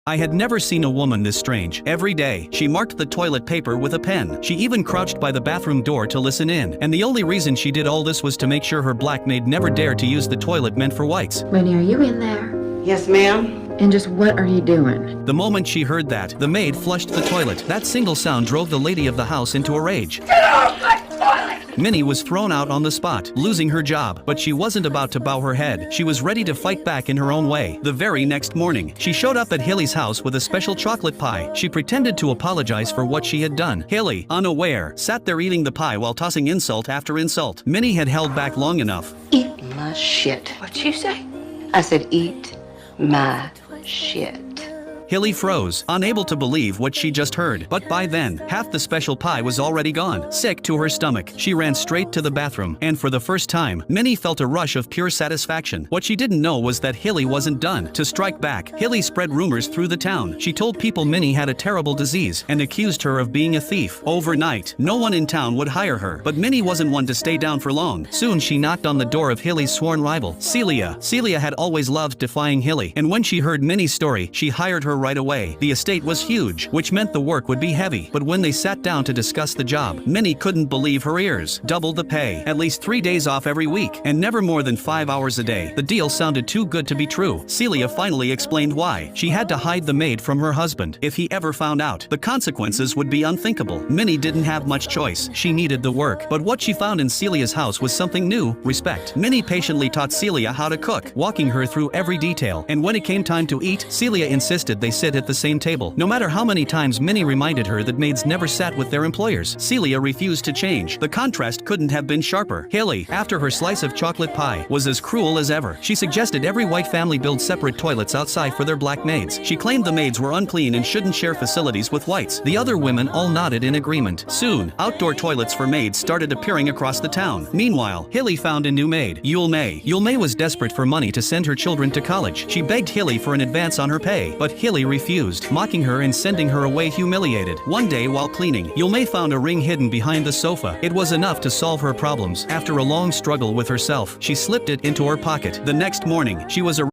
I had never seen a woman this strange. Every day, she marked the toilet paper with a pen. She even crouched by the bathroom door to listen in. And the only reason she did all this was to make sure her black maid never dared to use the toilet meant for whites. Winnie, are you in there? Yes, ma'am. And just what are you doing? The moment she heard that, the maid flushed the toilet. That single sound drove the lady of the house into a rage. Get off my toilet! Minnie was thrown out on the spot, losing her job. But she wasn't about to bow her head. She was ready to fight back in her own way. The very next morning, she showed up at Hilly's house with a special chocolate pie. She pretended to apologize for what she had done. Hilly, unaware, sat there eating the pie while tossing insult after insult. Minnie had held back long enough. Eat my shit. What'd you say? I said eat my shit. Hilly froze, unable to believe what she just heard. But by then, half the special pie was already gone. Sick to her stomach, she ran straight to the bathroom. And for the first time, Minnie felt a rush of pure satisfaction. What she didn't know was that Hilly wasn't done. To strike back, Hilly spread rumors through the town. She told people Minnie had a terrible disease and accused her of being a thief. Overnight, no one in town would hire her. But Minnie wasn't one to stay down for long. Soon she knocked on the door of Hilly's sworn rival, Celia. Celia had always loved defying Hilly. And when she heard Minnie's story, she hired her right away. The estate was huge, which meant the work would be heavy. But when they sat down to discuss the job, Minnie couldn't believe her ears. Double the pay, at least 3 days off every week, and never more than 5 hours a day. The deal sounded too good to be true. Celia finally explained why. She had to hide the maid from her husband. If he ever found out, the consequences would be unthinkable. Minnie didn't have much choice. She needed the work. But what she found in Celia's house was something new: respect. Minnie patiently taught Celia how to cook, walking her through every detail. And when it came time to eat, Celia insisted they sit at the same table. No matter how many times Minnie reminded her that maids never sat with their employers, Celia refused to change. The contrast couldn't have been sharper. Hilly, after her slice of chocolate pie, was as cruel as ever. She suggested every white family build separate toilets outside for their black maids. She claimed the maids were unclean and shouldn't share facilities with whites. The other women all nodded in agreement. Soon, outdoor toilets for maids started appearing across the town. Meanwhile, Hilly found a new maid, Yule May. Yule May was desperate for money to send her children to college. She begged Hilly for an advance on her pay, but Hilly refused, mocking her and sending her away humiliated. One day while cleaning, Yule May found a ring hidden behind the sofa. It was enough to solve her problems. After a long struggle with herself, she slipped it into her pocket. The next morning, she was